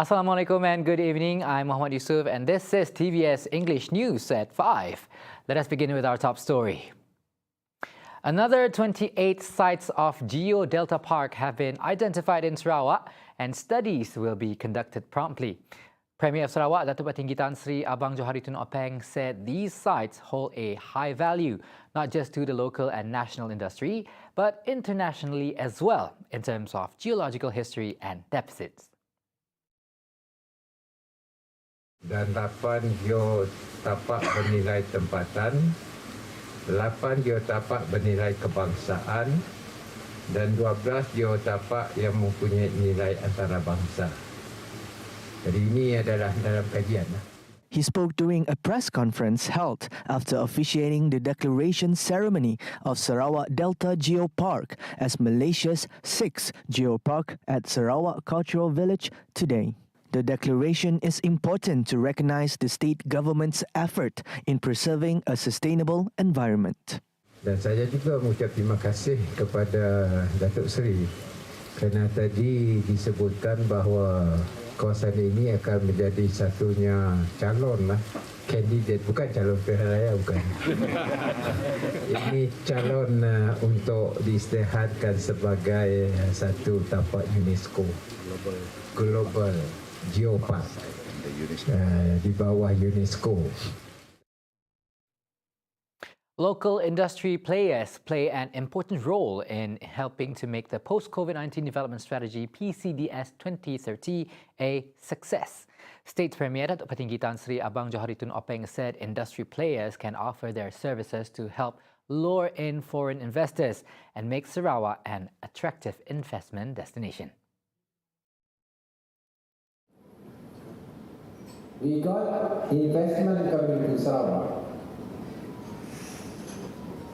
Assalamualaikum and good evening. I'm Muhammad Yusuf and this is TVS English News at 5. Let us begin with our top story. Another 28 sites of Geo Delta Park have been identified in Sarawak and studies will be conducted promptly. Premier of Sarawak, Datuk Patinggi Tan Sri Abang Johari Tun Openg said these sites hold a high value, not just to the local and national industry, but internationally as well in terms of geological history and deposits. Dan 8 geotapak bernilai tempatan, 8 geotapak bernilai kebangsaan dan 12 geotapak yang mempunyai nilai antarabangsa. Jadi ini adalah dalam kajian. He spoke during a press conference held after officiating the declaration ceremony of Sarawak Delta Geopark as Malaysia's 6th geopark at Sarawak Cultural Village today. The declaration is important to recognize the state government's effort in preserving a sustainable environment. Dan saya juga mengucap terima kasih kepada Datuk Seri kerana tadi disebutkan bahawa kawasan ini akan menjadi satunya calon kandidat, bukan calon pilihan raya, bukan. Ini calon untuk diisytiharkan sebagai satu tapak UNESCO Global Geopark di bawah UNESCO. Local industry players play an important role in helping to make the post-COVID-19 development strategy PCDS 2030 a success. State Premier Datuk Patinggi Tan Sri Abang Johari Tun Openg said industry players can offer their services to help lure in foreign investors and make Sarawak an attractive investment destination. We got investment coming to Sarawak.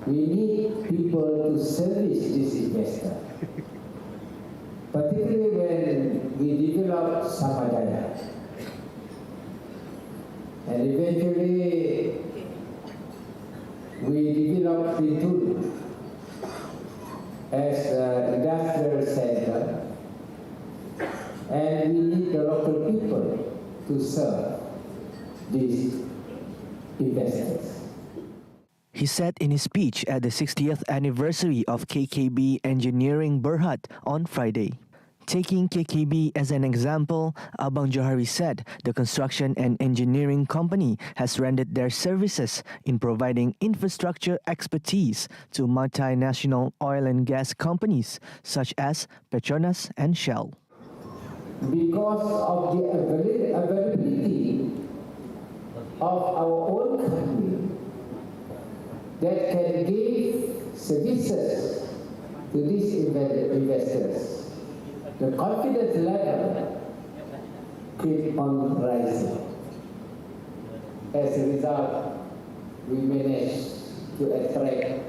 We need people to service this investor. Particularly when we develop Samadaya. And eventually we develop Pritun as an industrial center. And we need the local people to serve these investors. He said in his speech at the 60th anniversary of KKB Engineering Berhad on Friday. Taking KKB as an example, Abang Johari said the construction and engineering company has rendered their services in providing infrastructure expertise to multinational oil and gas companies such as Petronas and Shell. Because of the availability of our own company that can give services to these investors, the confidence level keep on rising. As a result, we managed to attract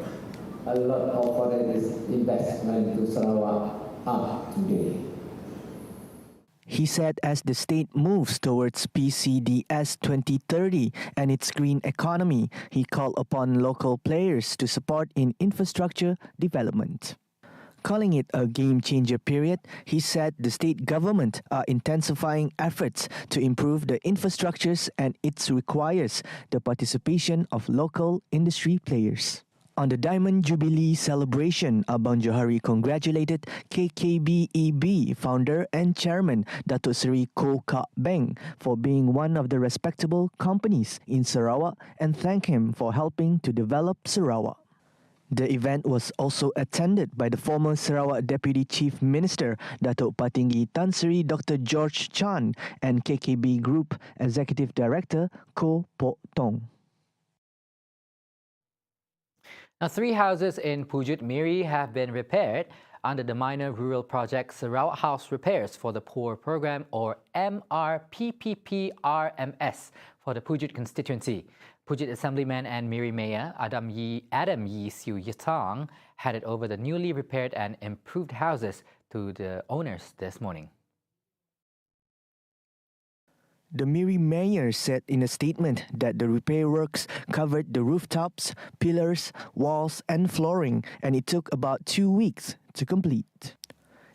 a lot of foreign investment to Sarawak up today. He said as the state moves towards PCDS 2030 and its green economy, he called upon local players to support in infrastructure development. Calling it a game-changer period, he said the state government are intensifying efforts to improve the infrastructures and it requires the participation of local industry players. On the Diamond Jubilee celebration, Abang Johari congratulated KKBEB founder and chairman Datuk Seri Koh Kak Beng for being one of the respectable companies in Sarawak and thanked him for helping to develop Sarawak. The event was also attended by the former Sarawak Deputy Chief Minister Datuk Patinggi Tan Sri Dr. George Chan and KKB Group Executive Director Koh Pok Tong. Now, 3 houses in PUJUT Miri have been repaired under the Minor Rural Project Sarawak House Repairs for the Poor Program, or MRPPP-RMS, for the PUJUT constituency. PUJUT Assemblyman and Miri Mayor Adam Yee Siu Yatang handed over the newly repaired and improved houses to the owners this morning. The Miri mayor said in a statement that the repair works covered the rooftops, pillars, walls and flooring, and it took about 2 weeks to complete.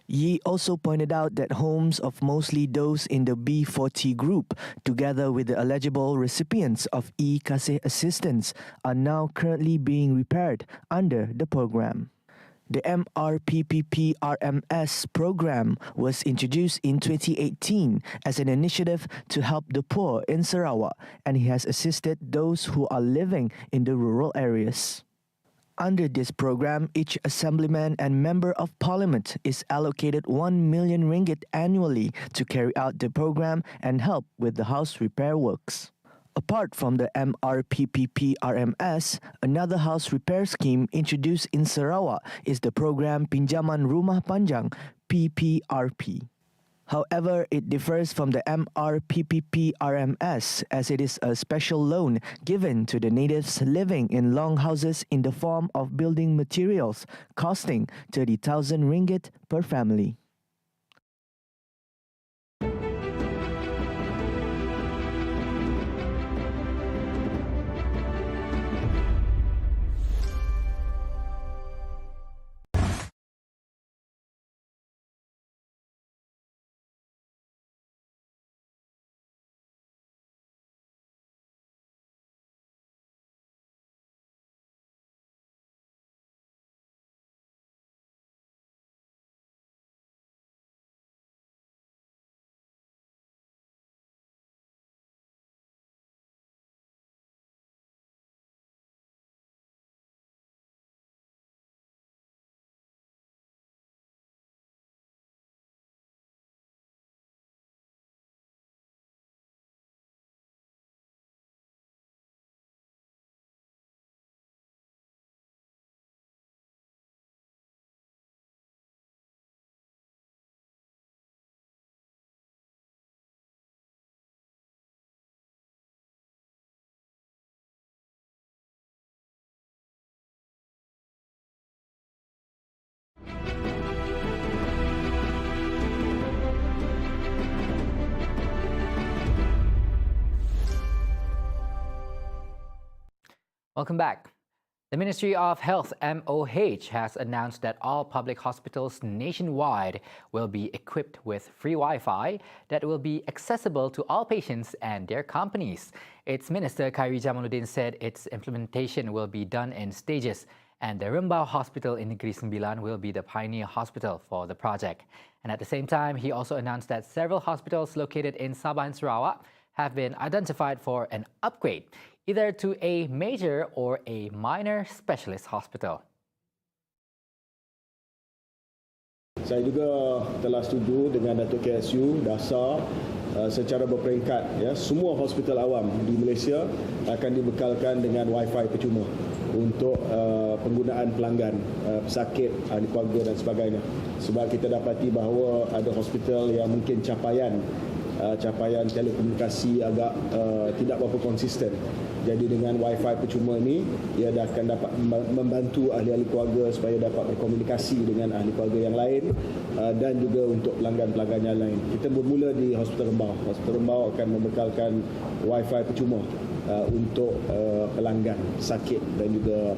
Yi also pointed out that homes of mostly those in the B40 group, together with the eligible recipients of e-Kasih assistance, are now currently being repaired under the program. The MRPPP-RMS program was introduced in 2018 as an initiative to help the poor in Sarawak, and it has assisted those who are living in the rural areas. Under this program, each assemblyman and member of parliament is allocated 1 million ringgit annually to carry out the program and help with the house repair works. Apart from the MRPPP-RMS, another house repair scheme introduced in Sarawak is the program Pinjaman Rumah Panjang, PPRP. However, it differs from the MRPPP-RMS as it is a special loan given to the natives living in long houses in the form of building materials, costing 30,000 ringgit per family. Welcome back. The Ministry of Health MOH has announced that all public hospitals nationwide will be equipped with free Wi-Fi that will be accessible to all patients and their companies. Its Minister Khairi Jamaluddin said its implementation will be done in stages, and the Rembau Hospital in Negeri Sembilan will be the pioneer hospital for the project. And at the same time, he also announced that several hospitals located in Sabah and Sarawak have been identified for an upgrade, either to a major or a minor specialist hospital. Saya juga telah setuju dengan Datuk KSU dasar secara berperingkat, ya, semua hospital awam di Malaysia akan dibekalkan dengan Wi-Fi percuma untuk penggunaan pelanggan, pesakit, ahli keluarga dan sebagainya. Sebab kita dapati bahawa ada hospital yang mungkin capaian telekomunikasi agak tidak berapa konsisten. Jadi dengan Wi-Fi percuma ini, ia akan dapat membantu ahli-ahli keluarga supaya dapat berkomunikasi dengan ahli keluarga yang lain dan juga untuk pelanggan-pelanggan yang lain. Kita bermula di Hospital Rembau. Hospital Rembau akan membekalkan Wi-Fi percuma untuk pelanggan sakit dan juga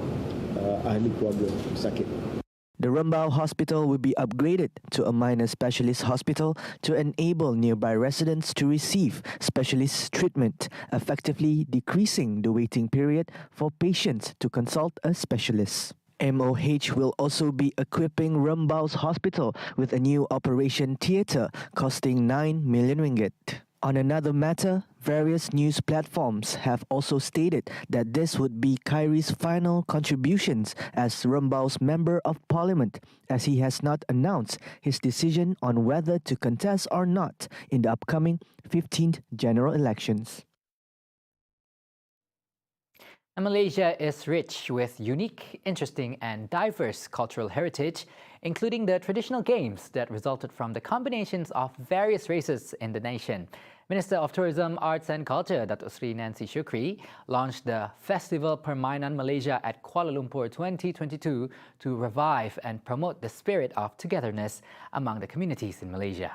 ahli keluarga sakit. The Rembau Hospital will be upgraded to a minor specialist hospital to enable nearby residents to receive specialist treatment, effectively decreasing the waiting period for patients to consult a specialist. MOH will also be equipping Rembau's hospital with a new operation theatre costing 9 million ringgit. On another matter, various news platforms have also stated that this would be Khairi's final contributions as Rembau's Member of Parliament, as he has not announced his decision on whether to contest or not in the upcoming 15th general elections. And Malaysia is rich with unique, interesting and diverse cultural heritage, including the traditional games that resulted from the combinations of various races in the nation. Minister of Tourism, Arts and Culture, Datuk Sri Nancy Shukri, launched the Festival Permainan Malaysia at Kuala Lumpur 2022 to revive and promote the spirit of togetherness among the communities in Malaysia.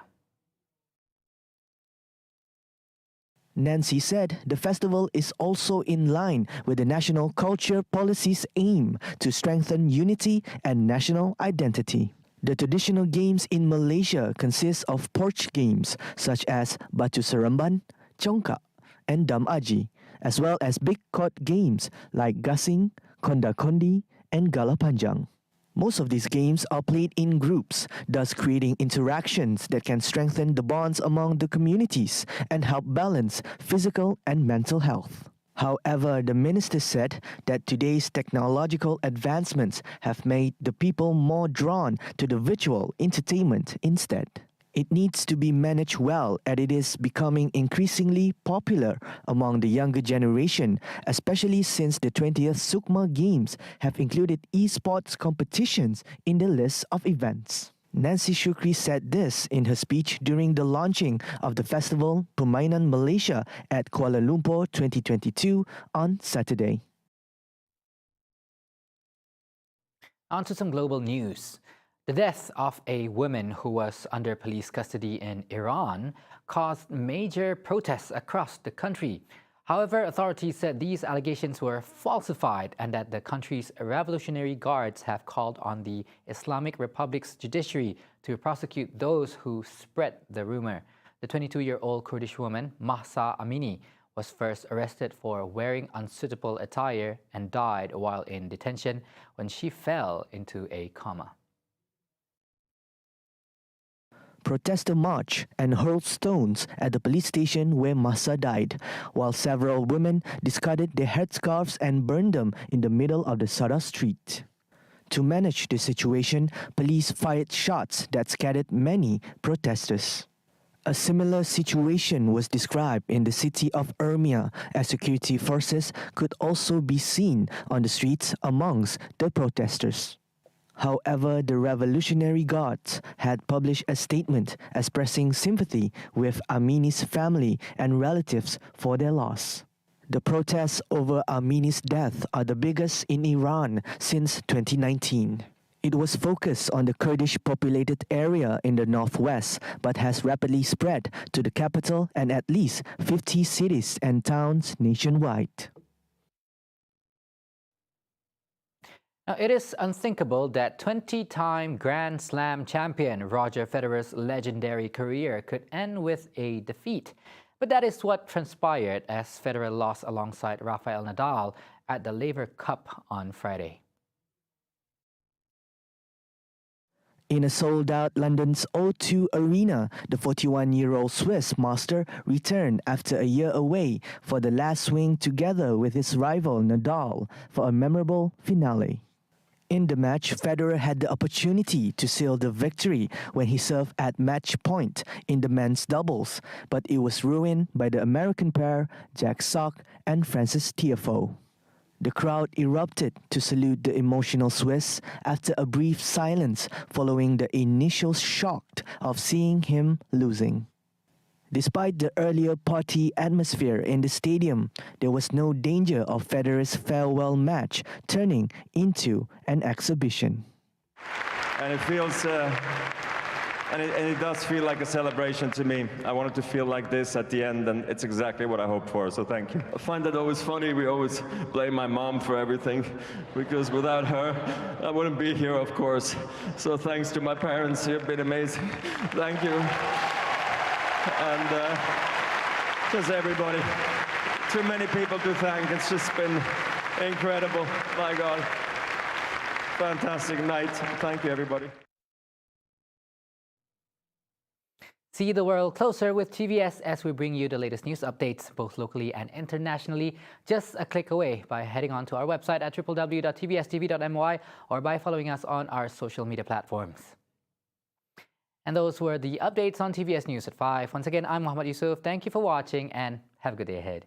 Nancy said the festival is also in line with the National Culture Policy's aim to strengthen unity and national identity. The traditional games in Malaysia consist of porch games such as Batu Seremban, Congkak, and Dam Aji, as well as big court games like Gasing, Konda Kondi, and Gala Panjang. Most of these games are played in groups, thus creating interactions that can strengthen the bonds among the communities and help balance physical and mental health. However, the minister said that today's technological advancements have made the people more drawn to the virtual entertainment instead. It needs to be managed well as it is becoming increasingly popular among the younger generation, especially since the 20th Sukma Games have included esports competitions in the list of events. Nancy Shukri said this in her speech during the launching of the festival Permainan Malaysia at Kuala Lumpur 2022 on Saturday. On to some global news. The death of a woman who was under police custody in Iran caused major protests across the country. However, authorities said these allegations were falsified and that the country's Revolutionary Guards have called on the Islamic Republic's judiciary to prosecute those who spread the rumor. The 22-year-old Kurdish woman, Mahsa Amini, was first arrested for wearing unsuitable attire and died while in detention when she fell into a coma. Protesters marched and hurled stones at the police station where Mahsa died, while several women discarded their headscarves and burned them in the middle of the Sada street. To manage the situation, police fired shots that scattered many protesters. A similar situation was described in the city of Urmia, as security forces could also be seen on the streets amongst the protesters. However, the Revolutionary Guards had published a statement expressing sympathy with Amini's family and relatives for their loss. The protests over Amini's death are the biggest in Iran since 2019. It was focused on the Kurdish populated area in the northwest, but has rapidly spread to the capital and at least 50 cities and towns nationwide. Now, it is unthinkable that 20-time Grand Slam champion Roger Federer's legendary career could end with a defeat. But that is what transpired as Federer lost alongside Rafael Nadal at the Laver Cup on Friday. In a sold-out London's O2 Arena, the 41-year-old Swiss master returned after a year away for the last swing together with his rival Nadal for a memorable finale. In the match, Federer had the opportunity to seal the victory when he served at match point in the men's doubles, but it was ruined by the American pair Jack Sock and Frances Tiafoe. The crowd erupted to salute the emotional Swiss after a brief silence following the initial shock of seeing him losing. Despite the earlier party atmosphere in the stadium, there was no danger of Federer's farewell match turning into an exhibition. And it feels, and it does feel like a celebration to me. I wanted to feel like this at the end, and it's exactly what I hoped for, so thank you. I find that always funny. We always blame my mom for everything, because without her, I wouldn't be here, of course. So thanks to my parents, you've been amazing. Thank you. And just everybody. Too many people to thank. It's just been incredible. My God. Fantastic night. Thank you, everybody. See the world closer with TVS as we bring you the latest news updates, both locally and internationally, just a click away by heading on to our website at www.tvstv.my or by following us on our social media platforms. And those were the updates on TVS News at 5. Once again, I'm Muhammad Yusuf. Thank you for watching and have a good day ahead.